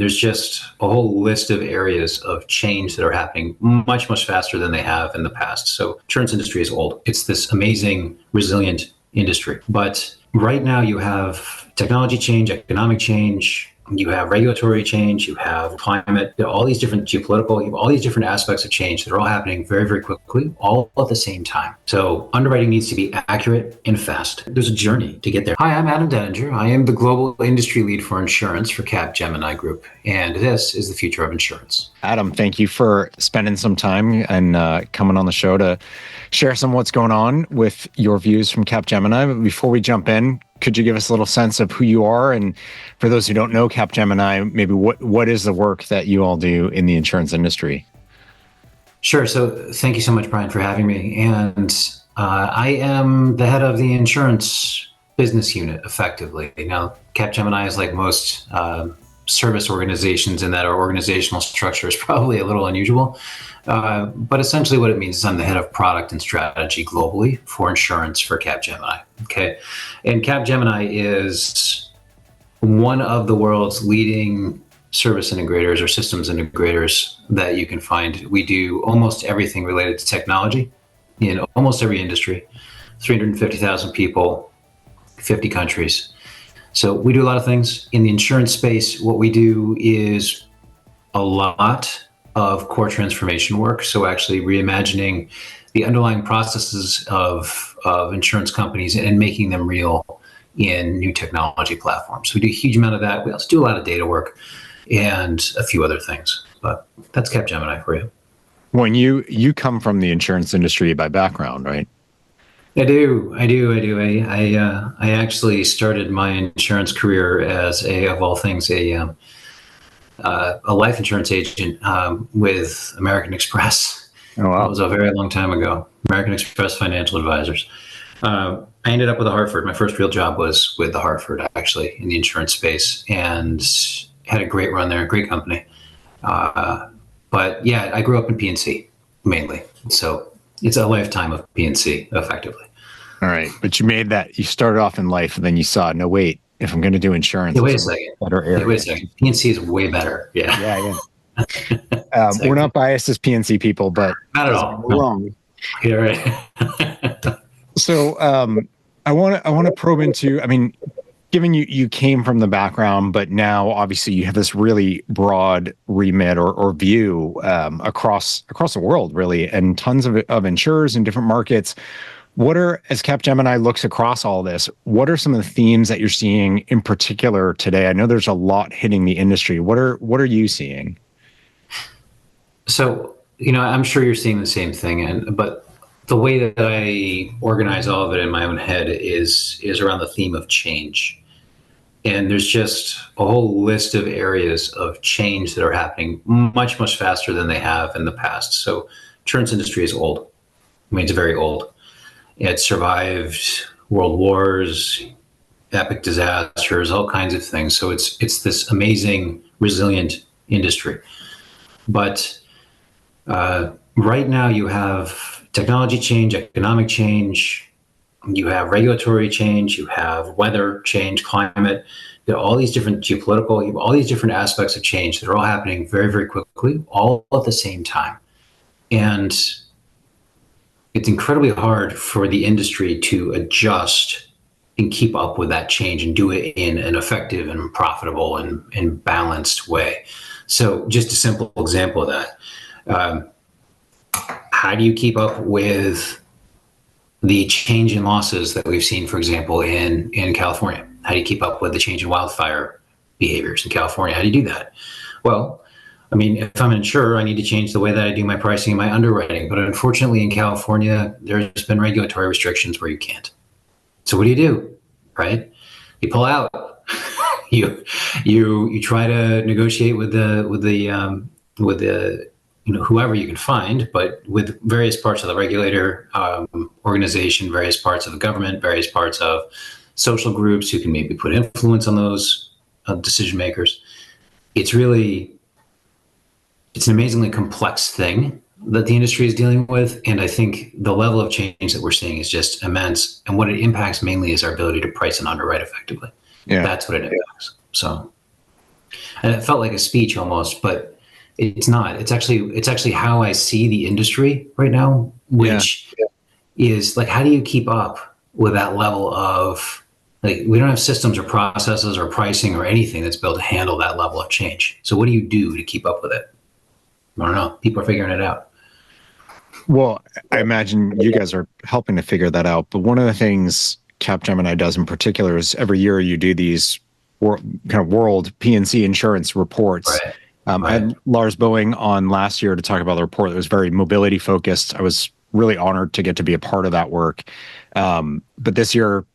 there's just a whole list of areas of change that are happening much, much faster than they have in the past. So insurance industry is old. It's this amazing, resilient industry. But right now you have technology change, economic change, you have regulatory change, you have climate, all these different geopolitical, you have all these different aspects of change that are all happening very, very quickly, all at the same time. So underwriting needs to be accurate and fast. There's a journey to get there. Hi, I'm Adam Denninger. I am the global industry lead for insurance for Capgemini Group, and this is the future of insurance. Adam, thank you for spending some time and coming on the show to share some of what's going on with your views from Capgemini. But before we jump in, could you give us a little sense of who you are? And for those who don't know Capgemini, maybe what is the work that you all do in the insurance industry? Sure. So thank you so much, Bryan, for having me. And I am the head of the insurance business unit, effectively. Now, Capgemini is like most service organizations in that our organizational structure is probably a little unusual. But essentially what it means is I'm the head of product and strategy globally for insurance for Capgemini. Okay. And Capgemini is one of the world's leading service integrators or systems integrators that you can find. We do almost everything related to technology in almost every industry, 350,000 people, 50 countries. So we do a lot of things in the insurance space. What we do is a lot of core transformation work. So actually reimagining the underlying processes of insurance companies and making them real in new technology platforms. We do a huge amount of that. We also do a lot of data work and a few other things, but that's Capgemini for you. When you come from the insurance industry by background, right? I do. I actually started my insurance career as of all things, a life insurance agent with American Express. Oh, wow. That was a very long time ago. American Express Financial Advisors. I ended up with the Hartford. My first real job was with the Hartford, actually, in the insurance space, and had a great run there, a great company. But yeah, I grew up in P&C mainly. So it's a lifetime of P&C, effectively. All right. But you started off in life and then you saw, no, wait, if I'm going to do insurance, wait a second. P&C is way better. Yeah. We're not biased as PNC people, but not at all. We're wrong. You're right. So I want to probe into, I mean, given you came from the background, but now obviously you have this really broad remit or view across the world, really, and tons of insurers in different markets. As Capgemini looks across all this, what are some of the themes that you're seeing in particular today? I know there's a lot hitting the industry. What are you seeing? So, I'm sure you're seeing the same thing, but the way that I organize all of it in my own head is around the theme of change. And there's just a whole list of areas of change that are happening much, much faster than they have in the past. So insurance industry is old. I mean, it's very old. It survived world wars, epic disasters, all kinds of things. So it's this amazing, resilient industry. But right now you have technology change, economic change, you have regulatory change, you have weather change, climate, all these different geopolitical, you have all these different aspects of change that are all happening very, very quickly, all at the same time. And it's incredibly hard for the industry to adjust and keep up with that change and do it in an effective and profitable and balanced way. So just a simple example of that. How do you keep up with the change in losses that we've seen, for example, in California? How do you keep up with the change in wildfire behaviors in California? How do you do that? Well, I mean, if I'm an insurer, I need to change the way that I do my pricing and my underwriting. But unfortunately, in California, there's been regulatory restrictions where you can't. So what do? Right? You pull out. you try to negotiate with the whoever you can find, but with various parts of the regulator organization, various parts of the government, various parts of social groups who can maybe put influence on those decision makers. It's an amazingly complex thing that the industry is dealing with. And I think the level of change that we're seeing is just immense. And what it impacts mainly is our ability to price and underwrite effectively. Yeah. That's what it impacts. So. And it felt like a speech almost, but it's not. It's actually how I see the industry right now, Yeah. which is like, how do you keep up with that level of, like, we don't have systems or processes or pricing or anything that's built to handle that level of change. So what do you do to keep up with it? I don't know. People are figuring it out. Well, I imagine you guys are helping to figure that out. But one of the things Capgemini does in particular is every year you do these kind of world P&C insurance reports. Right. I Right. had Lars Boeing on last year to talk about the report that was very mobility focused. I was really honored to get to be a part of that work. But this year,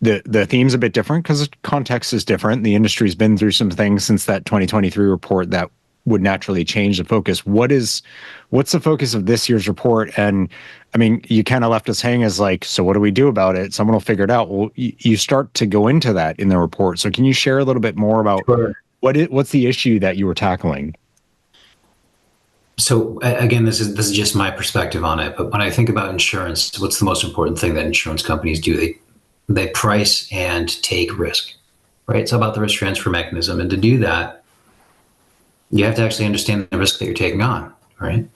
the theme's a bit different because the context is different. The industry's been through some things since that 2023 report that would naturally change the focus. What's the focus of this year's report? And I mean, you kind of left us hanging as like, so what do we do about it? Someone will figure it out. Well, you start to go into that in the report. So can you share a little bit more about Sure. what's the issue that you were tackling? So again, this is just my perspective on it. But when I think about insurance, what's the most important thing that insurance companies do? They price and take risk, right? It's about the risk transfer mechanism, and to do that, you have to actually understand the risk that you're taking on, right?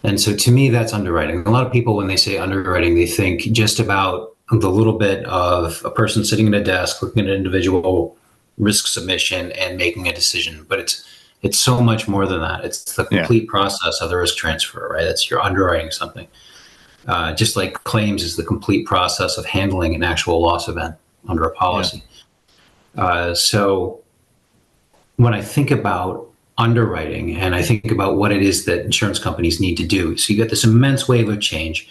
And so to me, that's underwriting. A lot of people, when they say underwriting, they think just about the little bit of a person sitting at a desk looking at an individual risk submission and making a decision. But it's so much more than that. It's the Yeah. complete process of the risk transfer, right? It's you're underwriting something. Just like claims is the complete process of handling an actual loss event under a Yeah. policy. So when I think about underwriting and I think about what it is that insurance companies need to do, so you get this immense wave of change.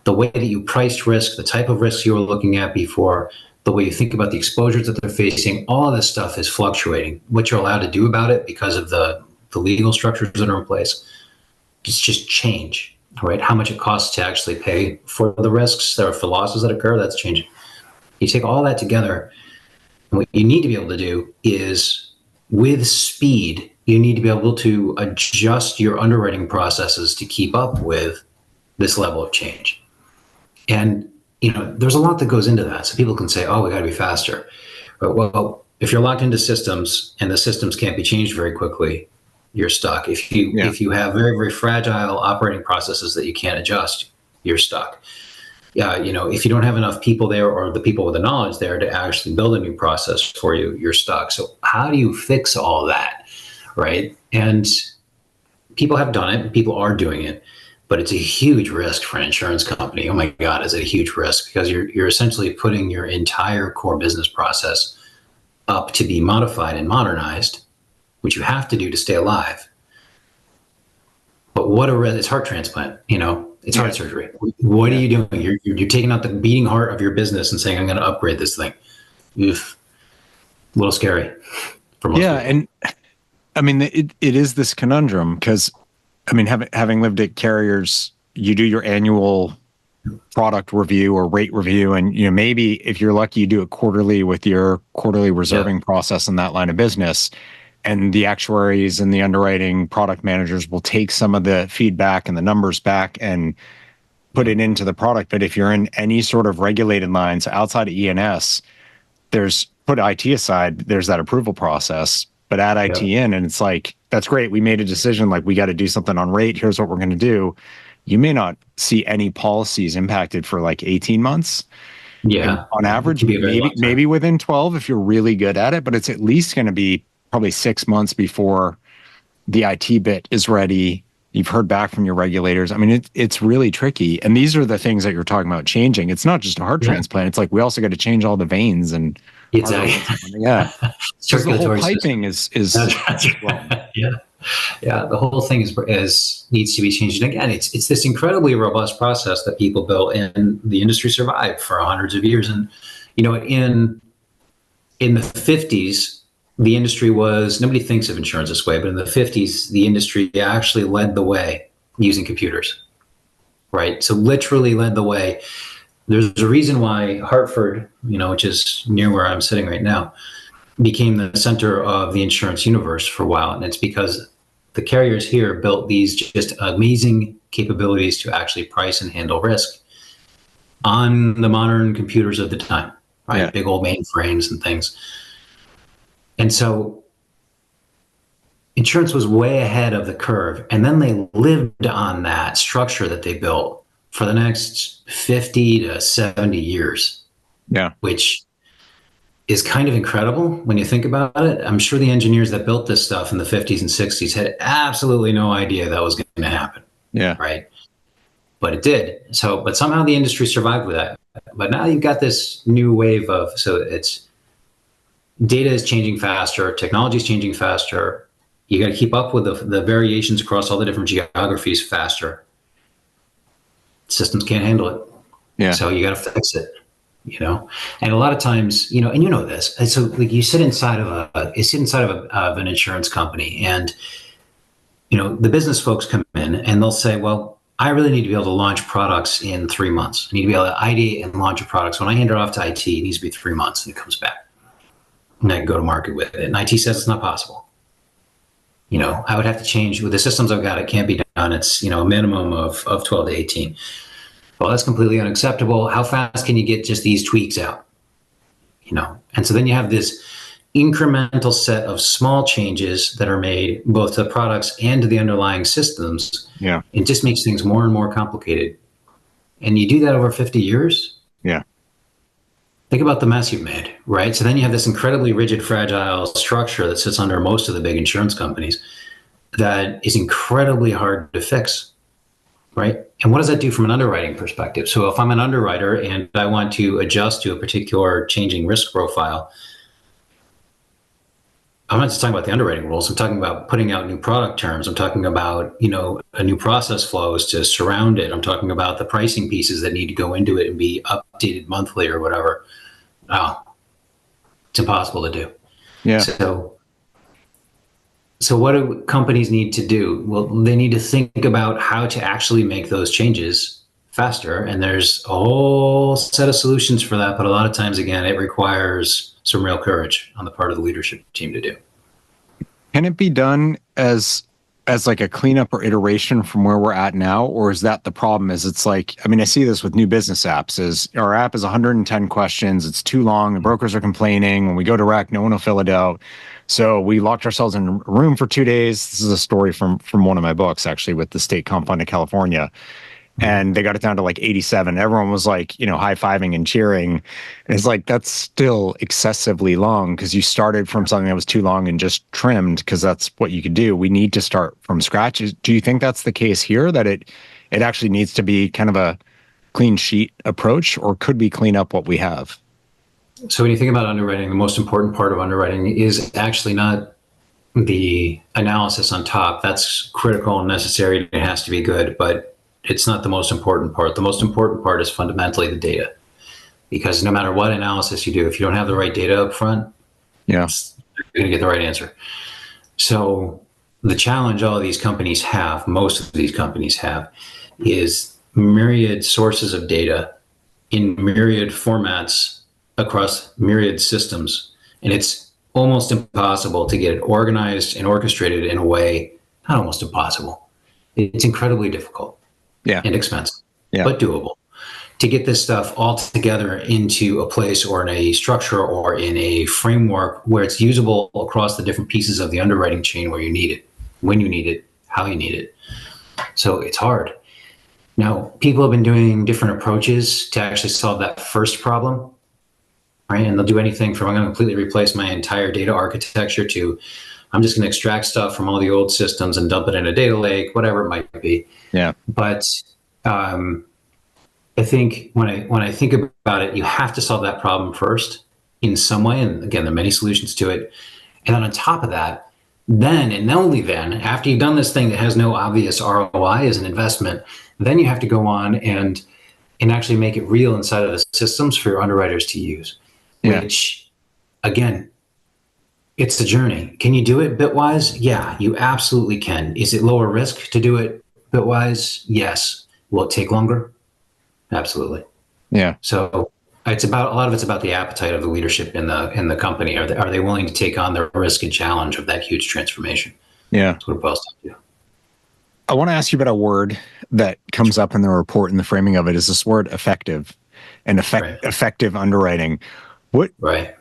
The way that you priced risk, the type of risks you were looking at before, the way you think about the exposures that they're facing, all of this stuff is fluctuating. What you're allowed to do about it because of the legal structures that are in place, it's just change, right? How much it costs to actually pay for the risks or for losses that occur, that's changing. You take all that together, and what you need to be able to do is, with speed, you need to be able to adjust your underwriting processes to keep up with this level of change. And there's a lot that goes into that. So people can say, "Oh, we got to be faster." But well, if you're locked into systems and the systems can't be changed very quickly, you're stuck. If you have very, very fragile operating processes that you can't adjust, you're stuck. Yeah, if you don't have enough people there or the people with the knowledge there to actually build a new process for you, you're stuck. So how do you fix all that, right? And people have done it, people are doing it, but it's a huge risk for an insurance company. Oh my God, is it a huge risk? Because you're essentially putting your entire core business process up to be modified and modernized, which you have to do to stay alive. But what a risk! It's heart transplant, it's heart surgery. What are you doing? You're taking out the beating heart of your business and saying, I'm going to upgrade this thing. Oof. A little scary for most people. And I mean, it is this conundrum because, I mean, having lived at carriers, you do your annual product review or rate review, and maybe if you're lucky, you do it quarterly with your quarterly reserving process in that line of business. And the actuaries and the underwriting product managers will take some of the feedback and the numbers back and put it into the product. But if you're in any sort of regulated lines outside of E&S, put IT aside, there's that approval process, but add IT in and it's like, that's great. We made a decision, like we got to do something on rate. Here's what we're going to do. You may not see any policies impacted for like 18 months. Yeah. And on average, maybe within 12 if you're really good at it, but it's at least going to be probably 6 months before the IT bit is ready. You've heard back from your regulators. I mean, it's really tricky. And these are the things that you're talking about changing. It's not just a heart transplant. It's like we also got to change all the veins and because the whole piping is the whole thing is needs to be changed. And again, it's this incredibly robust process that people built and the industry survived for hundreds of years. And in the 50s, the industry nobody thinks of insurance this way, but in the 50s, the industry actually led the way using computers, right? So literally led the way. There's a reason why Hartford, which is near where I'm sitting right now, became the center of the insurance universe for a while. And it's because the carriers here built these just amazing capabilities to actually price and handle risk on the modern computers of the time, right? Big old mainframes and things. And so insurance was way ahead of the curve. And then they lived on that structure that they built for the next 50 to 70 years. Yeah. Which is kind of incredible when you think about it. I'm sure the engineers that built this stuff in the 50s and 60s had absolutely no idea that was going to happen. Yeah. Right. But it did. So, but somehow the industry survived with that. But now you've got this new wave of, so it's data is changing faster, technology is changing faster. You got to keep up with the variations across all the different geographies faster. Systems can't handle it. Yeah. So you got to fix it. And a lot of times, and this, and so like you sit inside of an insurance company, and the business folks come in and they'll say, well, I really need to be able to launch products in 3 months. I need to be able to ideate and launch a product. So when I hand it off to IT, it needs to be 3 months and it comes back. And I can go to market with it. And IT says it's not possible. I would have to change with the systems I've got. It can't be done. It's, a minimum of 12 to 18. Well, that's completely unacceptable. How fast can you get just these tweaks out? And so then you have this incremental set of small changes that are made both to the products and to the underlying systems. Yeah. It just makes things more and more complicated. And you do that over 50 years. Yeah. Think about the mess you've made, right? So then you have this incredibly rigid, fragile structure that sits under most of the big insurance companies that is incredibly hard to fix, right? And what does that do from an underwriting perspective? So if I'm an underwriter and I want to adjust to a particular changing risk profile, I'm not just talking about the underwriting rules. I'm talking about putting out new product terms. I'm talking about, a new process flows to surround it. I'm talking about the pricing pieces that need to go into it and be updated monthly or whatever. Oh, it's impossible to do. Yeah. So what do companies need to do? Well, they need to think about how to actually make those changes faster. And there's a whole set of solutions for that. But a lot of times, again, it requires some real courage on the part of the leadership team to do. Can it be done as like a cleanup or iteration from where we're at now? Or is that the problem? Is it's like, I see this with new business apps, is our app is 110 questions. It's too long. The brokers are complaining. When we go direct, no one will fill it out. So we locked ourselves in a room for 2 days. This is a story from one of my books, actually, with the State Comp Fund of California. And they got it down to like 87. Everyone was like, high-fiving and cheering. And it's like, that's still excessively long because you started from something that was too long and just trimmed because that's what you could do. We need to start from scratch. Do you think that's the case here, that it actually needs to be kind of a clean sheet approach, or could we clean up what we have? So when you think about underwriting, the most important part of underwriting is actually not the analysis on top. That's critical and necessary. It has to be good, but it's not the most important part. The most important part is fundamentally the data, because no matter what analysis you do, if you don't have the right data up front, yeah, you're going to get the right answer. So the challenge all of these companies have, most of these companies have, is myriad sources of data in myriad formats across myriad systems. And it's almost impossible to get it organized and orchestrated in a way, not almost impossible. It's incredibly difficult. Yeah. And expensive, yeah, but doable, to get this stuff all together into a place or in a structure or in a framework where it's usable across the different pieces of the underwriting chain where you need it, when you need it, how you need it. So it's hard. Now, people have been doing different approaches to actually solve that first problem, right? And they'll do anything from, I'm going to completely replace my entire data architecture, to I'm just going to extract stuff from all the old systems and dump it in a data lake, whatever it might be. Yeah. But I think when I think about it, you have to solve that problem first in some way. And again, there are many solutions to it. And then on top of that, then and only then, after you've done this thing that has no obvious ROI as an investment, then you have to go on and actually make it real inside of the systems for your underwriters to use. Yeah. Which, again, it's a journey. Can you do it bitwise? Yeah, you absolutely can. Is it lower risk to do it bitwise? Yes. Will it take longer? Absolutely. Yeah. So it's about, a lot of it's about the appetite of the leadership in the company. Are they willing to take on the risk and challenge of that huge transformation? Yeah. That's what it boils down to. I want to ask you about a word that comes up in the report, and the framing of it is this word effective, and effective underwriting. What? Right.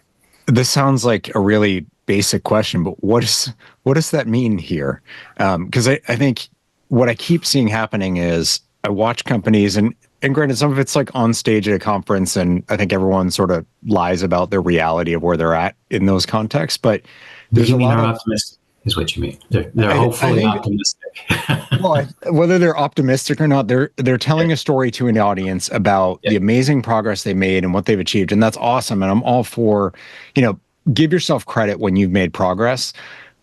This sounds like a really basic question, but what does that mean here? Because I think what I keep seeing happening is I watch companies, and granted, some of it's like on stage at a conference, and I think everyone sort of lies about their reality of where they're at in those contexts. But there's You a mean lot are of optimistic is what you mean. They're I hopefully think optimistic. well, whether they're optimistic or not, they're telling a story to an audience about Yeah. the amazing progress they made and what they've achieved, and that's awesome. And I'm all for, give yourself credit when you've made progress.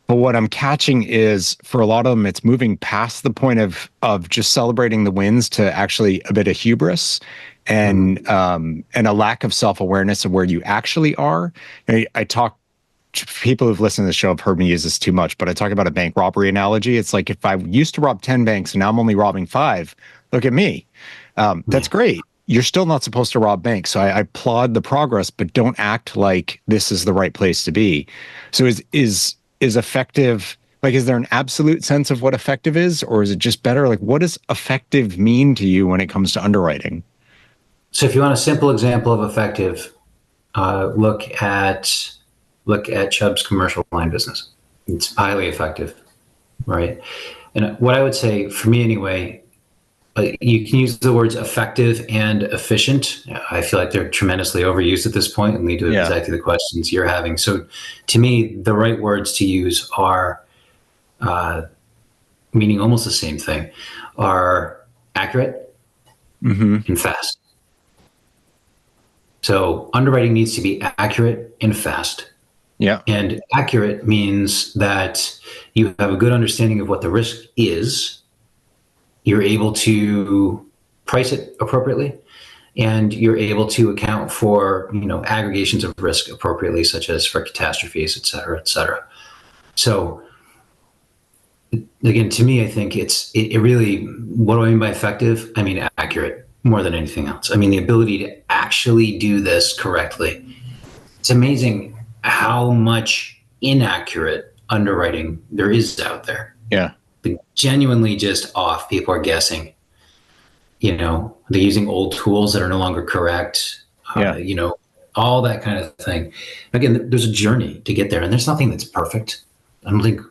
But what I'm catching is for a lot of them, it's moving past the point of just celebrating the wins to actually a bit of hubris and a lack of self-awareness of where you actually are. I talk people who've listened to the show have heard me use this too much, but I talk about a bank robbery analogy. It's like if I used to rob 10 banks and now I'm only robbing 5, look at me. That's great. You're still not supposed to rob banks. So I applaud the progress, but don't act like this is the right place to be. So is effective, like, is there an absolute sense of what effective is, or is it just better? Like, what does effective mean to you when it comes to underwriting? So if you want a simple example of effective, look at Chubb's commercial line business. It's highly effective, right? And what I would say, for me anyway, you can use the words effective and efficient. I feel like they're tremendously overused at this point and lead to exactly the questions you're having. So to me, the right words to use are, meaning almost the same thing, are accurate and fast. So underwriting needs to be accurate and fast. Yeah. And accurate means that you have a good understanding of what the risk is. You're able to price it appropriately, and you're able to account for, aggregations of risk appropriately, such as for catastrophes, et cetera, et cetera. So again, to me, I think it really, what do I mean by effective? I mean accurate more than anything else. I mean the ability to actually do this correctly. It's amazing how much inaccurate underwriting there is out there. Yeah. Genuinely just off. People are guessing. They're using old tools that are no longer correct. All that kind of thing. Again, there's a journey to get there, and there's nothing that's perfect. I don't think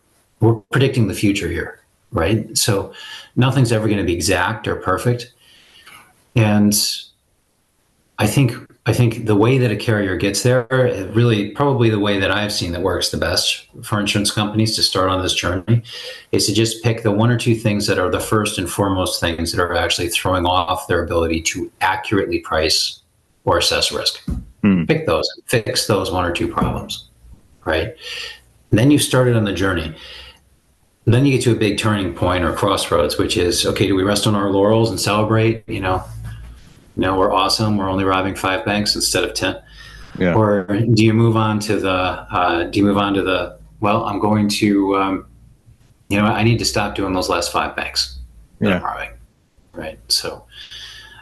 we're predicting the future here, right? So nothing's ever going to be exact or perfect. And I think the way that a carrier gets there, really probably the way that I've seen that works the best for insurance companies to start on this journey, is to just pick the one or two things that are the first and foremost things that are actually throwing off their ability to accurately price or assess risk. Pick those and fix those one or two problems, right? And then you started on the journey. Then you get to a big turning point or crossroads, which is, okay, do we rest on our laurels and celebrate, we're awesome, we're only robbing 5 banks instead of 10. Yeah. Or do you move on to the, well, I'm going to, I need to stop doing those last 5 banks that I'm robbing, right? So,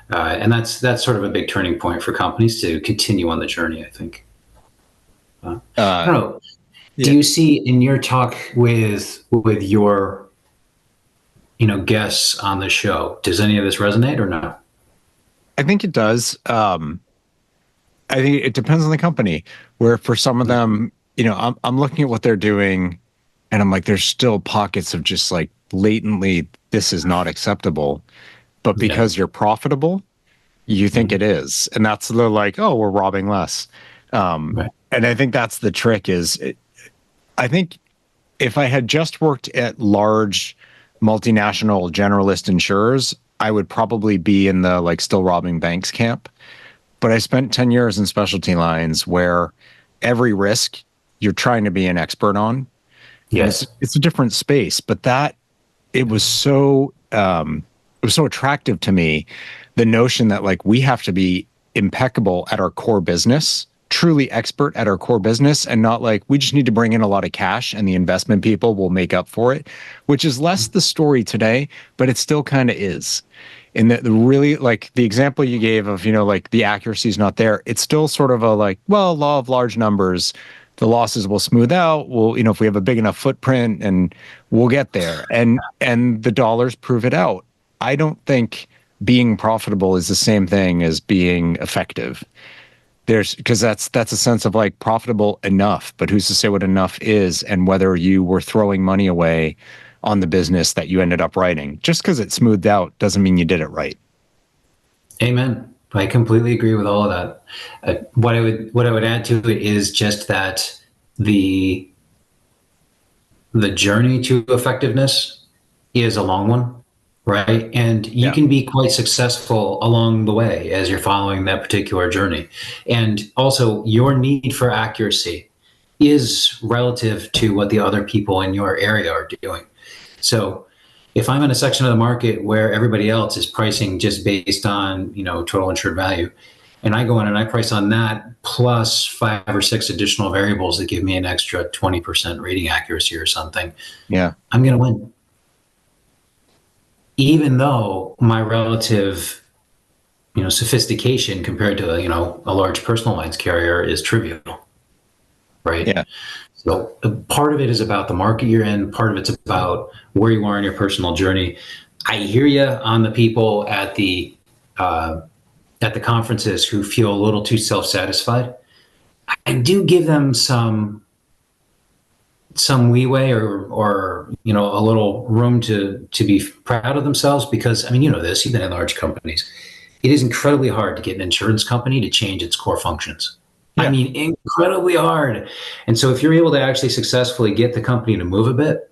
and that's sort of a big turning point for companies to continue on the journey, I think. I don't know. Do you see in your talk with your, guests on the show, does any of this resonate or no? I think it does. I think it depends on the company, where for some of them, I'm looking at what they're doing and I'm like, there's still pockets of just like blatantly, this is not acceptable. But because you're profitable, you think it is. And that's the like, oh, we're robbing less. And I think that's the trick I think if I had just worked at large multinational generalist insurers, I would probably be in the like still robbing banks camp. But I spent 10 years in specialty lines where every risk you're trying to be an expert on. Yes. It's a different space, but it was so attractive to me, the notion that like we have to be impeccable at our core business, truly expert at our core business, and not like we just need to bring in a lot of cash and the investment people will make up for it, which is less the story today, but it still kind of is. And the really, like the example you gave of, like the accuracy is not there. It's still sort of a like, well, law of large numbers, the losses will smooth out. We'll, if we have a big enough footprint, and we'll get there. And the dollars prove it out. I don't think being profitable is the same thing as being effective. Because that's a sense of like profitable enough, but who's to say what enough is, and whether you were throwing money away on the business that you ended up writing. Just because it smoothed out doesn't mean you did it right. Amen. I completely agree with all of that. What I would add to it is just that the journey to effectiveness is a long one, right? And you can be quite successful along the way as you're following that particular journey. And also, your need for accuracy is relative to what the other people in your area are doing. So if I'm in a section of the market where everybody else is pricing just based on, total insured value, and I go in and I price on that plus 5 or 6 additional variables that give me an extra 20% rating accuracy or something, I'm going to win. Even though my relative, sophistication compared to, a large personal lines carrier is trivial, right? Yeah. So part of it is about the market you're in. Part of it's about where you are in your personal journey. I hear you on the people at the conferences who feel a little too self-satisfied. I do give them some leeway or a little room to be proud of themselves, because this, you've been in large companies. It is incredibly hard to get an insurance company to change its core functions. Yeah. Incredibly hard. And so if you're able to actually successfully get the company to move a bit,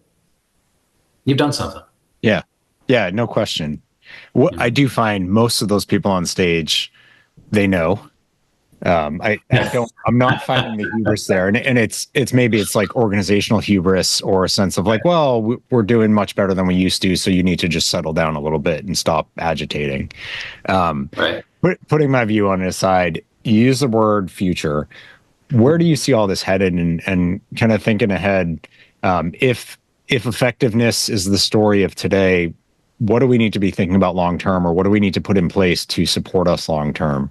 you've done something. Yeah. Yeah, no question. I do find most of those people on stage, they know. I'm not finding the hubris there. And it's maybe it's like organizational hubris, or a sense of like, well, we're doing much better than we used to, so you need to just settle down a little bit and stop agitating. Right. Putting my view on it aside, you use the word future. Where do you see all this headed, and kind of thinking ahead, if effectiveness is the story of today, what do we need to be thinking about long term, or what do we need to put in place to support us long term?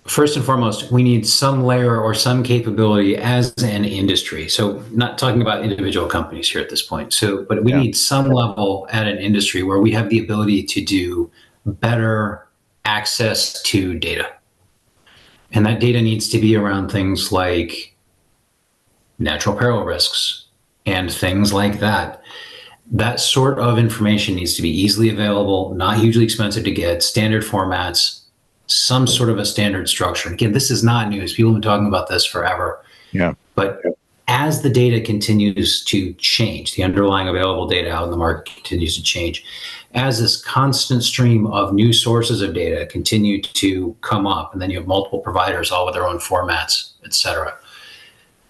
First and foremost, we need some layer or some capability as an industry. So not talking about individual companies here at this point. But we need some level at an industry where we have the ability to do better access to data. And that data needs to be around things like natural peril risks and things like that. That sort of information needs to be easily available, not hugely expensive to get, standard formats, some sort of a standard structure. Again, this is not news. People have been talking about this forever. Yeah. But as the data continues to change, the underlying available data out in the market continues to change, as this constant stream of new sources of data continue to come up, and then you have multiple providers all with their own formats, et cetera.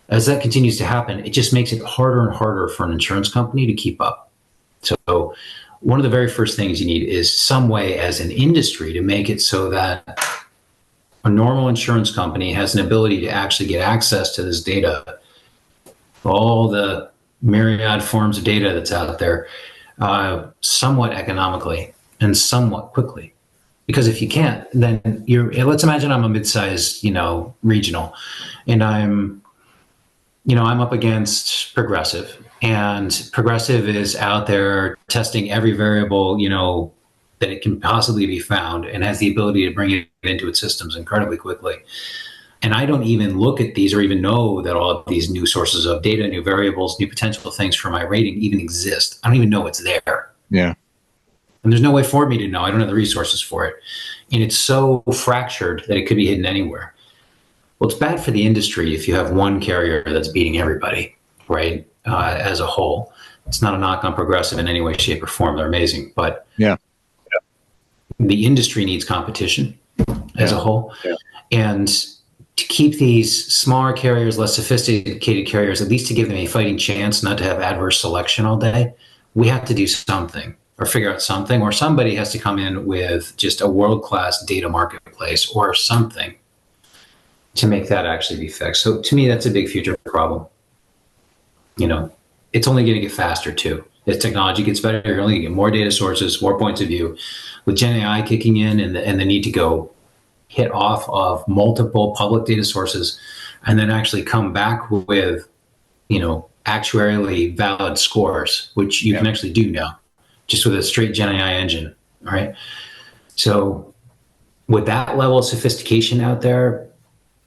As that continues to happen, it just makes it harder and harder for an insurance company to keep up. So one of the very first things you need is some way as an industry to make it so that a normal insurance company has an ability to actually get access to this data, all the myriad forms of data that's out there, somewhat economically and somewhat quickly. Because if you can't, then let's imagine I'm a mid-sized, regional, and I'm up against Progressive, and Progressive is out there testing every variable, that it can possibly be found, and has the ability to bring it into its systems incredibly quickly. And I don't even look at these or even know that all of these new sources of data, new variables, new potential things for my rating even exist. I don't even know it's there. Yeah. And there's no way for me to know. I don't have the resources for it. And it's so fractured that it could be hidden anywhere. Well, it's bad for the industry if you have one carrier that's beating everybody, right? As a whole. It's not a knock on Progressive in any way, shape, or form. They're amazing. But the industry needs competition as a whole. Yeah. And to keep these smaller carriers, less sophisticated carriers, at least to give them a fighting chance not to have adverse selection all day, we have to do something or figure out something, or somebody has to come in with just a world-class data marketplace or something to make that actually be fixed. So to me, that's a big future problem. It's only going to get faster too. As technology gets better, you're only going to get more data sources, more points of view. With Gen AI kicking in and the need to go hit off of multiple public data sources and then actually come back with, actuarially valid scores, which you can actually do now just with a straight Gen AI engine, right? So with that level of sophistication out there,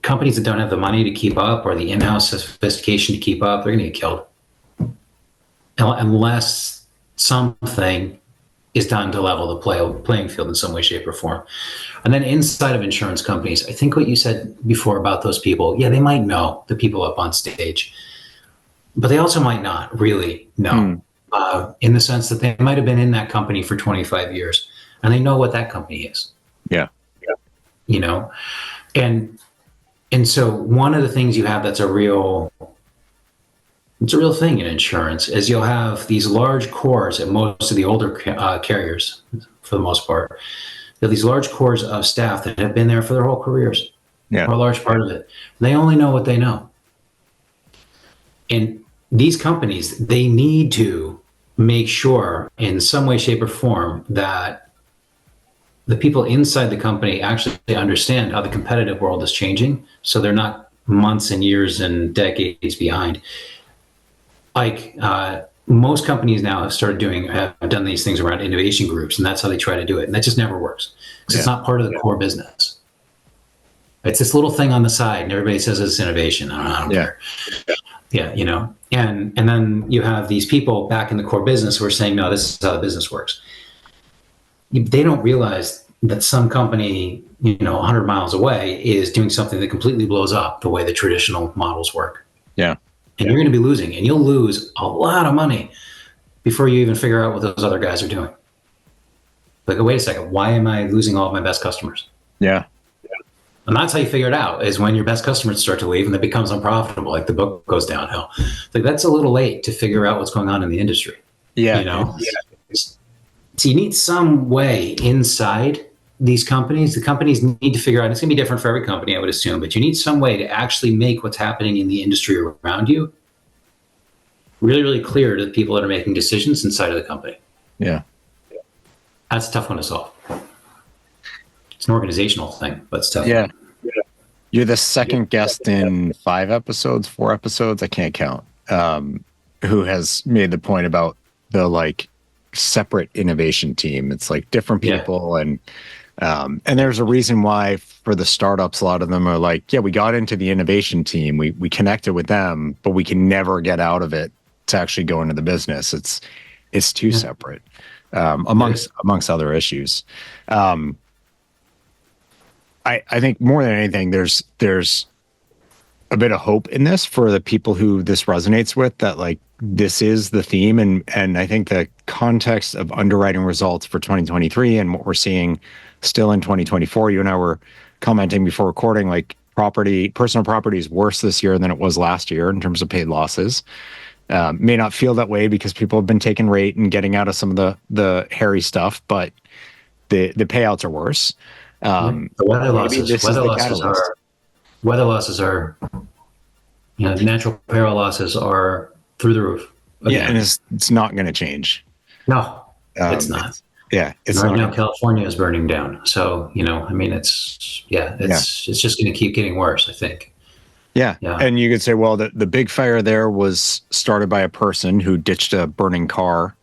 companies that don't have the money to keep up or the in-house sophistication to keep up, they're going to get killed. Unless something is done to level the playing field in some way, shape, or form. And then inside of insurance companies, I think what you said before about those people, yeah, they might know the people up on stage, but they also might not really know, in the sense that they might have been in that company for 25 years and they know what that company is. Yeah. You know, and so one of the things you have that's a real thing in insurance is you'll have these large cores at most of the older carriers, for the most part. They have these large cores of staff that have been there for their whole careers, or a large part of it. They only know what they know. And these companies, they need to make sure in some way, shape, or form that the people inside the company actually understand how the competitive world is changing, so they're not months and years and decades behind. Like most companies now have done these things around innovation groups, and that's how they try to do it. And that just never works because it's not part of the core business. It's this little thing on the side, and everybody says it's innovation. I don't care. Yeah, you know. And then you have these people back in the core business who are saying, no, this is how the business works. They don't realize that some company, 100 miles away is doing something that completely blows up the way the traditional models work. Yeah. And you're going to be losing, and you'll lose a lot of money before you even figure out what those other guys are doing. Like, wait a second, why am I losing all of my best customers? Yeah. And that's how you figure it out, is when your best customers start to leave and it becomes unprofitable, like the book goes downhill. Like, that's a little late to figure out what's going on in the industry. Yeah. So you need some way inside these companies. The companies need to figure out, it's going to be different for every company, I would assume, but you need some way to actually make what's happening in the industry around you really, really clear to the people that are making decisions inside of the company. Yeah. That's a tough one to solve. It's an organizational thing, but it's tough. Yeah. You're the second guest in 4 episodes, I can't count, who has made the point about the separate innovation team. It's like different people, and there's a reason why for the startups, a lot of them are like, yeah, we got into the innovation team, we connected with them, but we can never get out of it to actually go into the business. It's too separate, amongst other issues. I think more than anything, there's a bit of hope in this for the people who this resonates with, that this is the theme. And I think the context of underwriting results for 2023 and what we're seeing still in 2024, you and I were commenting before recording, personal property is worse this year than it was last year in terms of paid losses. May not feel that way because people have been taking rate and getting out of some of the hairy stuff, but the payouts are worse. The weather losses are, natural peril losses are through the roof. Again. Yeah, and it's not going to change. No, it's not. It's right now California is burning down. So, it's just going to keep getting worse, I think. Yeah. And you could say, well, the big fire there was started by a person who ditched a burning car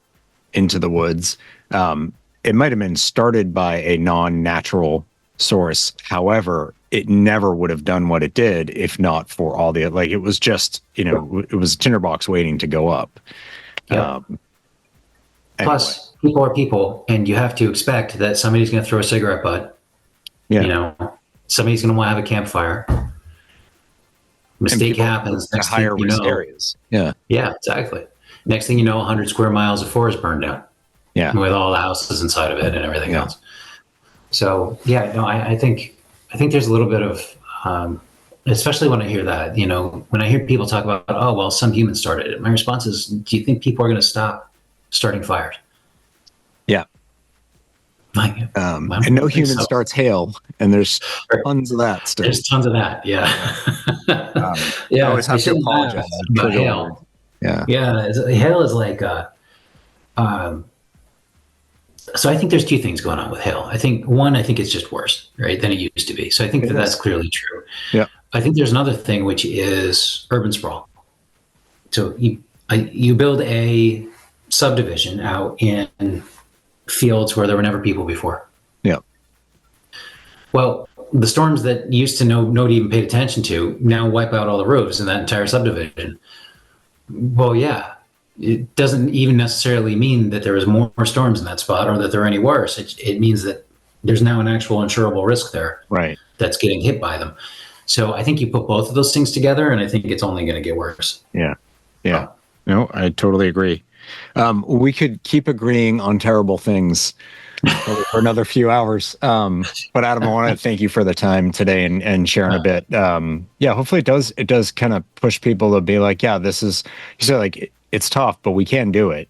into the woods. It might have been started by a non-natural source. However, it never would have done what it did if not for all the, it was just, it was a tinderbox waiting to go up. Yep. Plus, people are people, and you have to expect that somebody's going to throw a cigarette butt. Yeah. Somebody's going to want to have a campfire. Mistake happens. Next higher risk areas. Yeah. Yeah, exactly. Next thing you know, 100 square miles of forest burned down. Yeah. With all the houses inside of it and everything else. So I think there's a little bit of, especially when I hear that, when I hear people talk about, oh, well, some humans started it. My response is, do you think people are going to stop starting fires? Yeah. And no human starts hail, and there's tons of that still. There's tons of that. Yeah. I always have to apologize about hail. Yeah. Yeah. Hail is so I think there's two things going on with hail. I think it's just worse, right, than it used to be. So I think that's clearly true. Yeah. I think there's another thing, which is urban sprawl. So you build a subdivision out in fields where there were never people before. Yeah. Well, the storms that used to nobody even paid attention to now wipe out all the roofs in that entire subdivision. Well, yeah, it doesn't even necessarily mean that there was more storms in that spot or that they're any worse. It means that there's now an actual insurable risk there Right. that's getting hit by them. So I think you put both of those things together, and I think it's only going to get worse. Yeah. Yeah. No, I totally agree. We could keep agreeing on terrible things for another few hours. But Adam, I want to thank you for the time today and sharing a bit. Yeah, hopefully it does kind of push people to be like, yeah, this is, you said like, it's tough, but we can do it.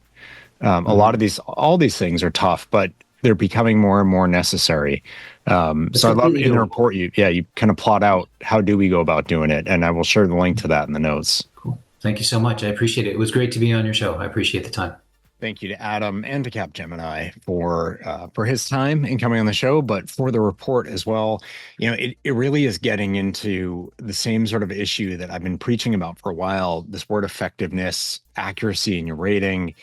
A lot of all these things are tough, but they're becoming more and more necessary. So I'd love in the report, you kind of plot out how do we go about doing it. And I will share the link to that in the notes. Cool. Thank you so much. I appreciate it. It was great to be on your show. I appreciate the time. Thank you to Adam and to Capgemini for his time in coming on the show, but for the report as well. You know, it really is getting into the same sort of issue that I've been preaching about for a while, this word effectiveness, accuracy in your rating.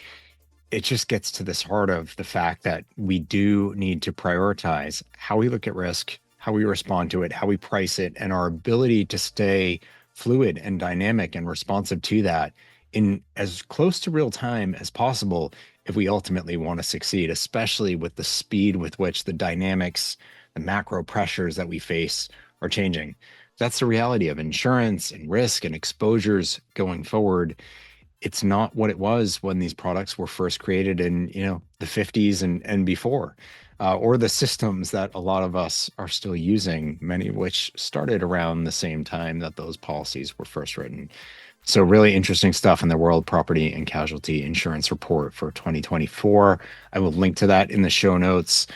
It just gets to this heart of the fact that we do need to prioritize how we look at risk, how we respond to it, how we price it, and our ability to stay fluid and dynamic and responsive to that in as close to real time as possible if we ultimately want to succeed, especially with the speed with which the dynamics, the macro pressures that we face are changing. That's the reality of insurance and risk and exposures going forward. It's not what it was when these products were first created in, the 50s and before, or the systems that a lot of us are still using, many of which started around the same time that those policies were first written. So really interesting stuff in the World Property and Casualty Insurance Report for 2024. I will link to that in the show notes,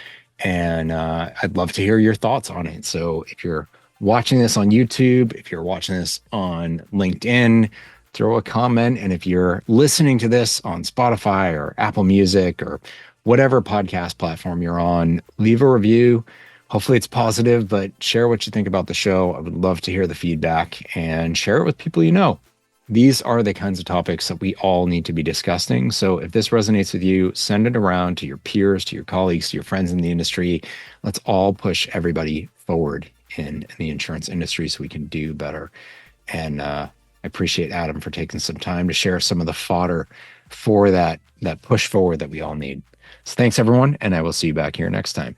and I'd love to hear your thoughts on it. So if you're watching this on YouTube, if you're watching this on LinkedIn, throw a comment. And if you're listening to this on Spotify or Apple Music or whatever podcast platform you're on, leave a review. Hopefully it's positive, but share what you think about the show. I would love to hear the feedback and share it with people you know. These are the kinds of topics that we all need to be discussing. So if this resonates with you, send it around to your peers, to your colleagues, to your friends in the industry. Let's all push everybody forward in the insurance industry so we can do better. And I appreciate Adam for taking some time to share some of the fodder for that push forward that we all need. So thanks, everyone, and I will see you back here next time.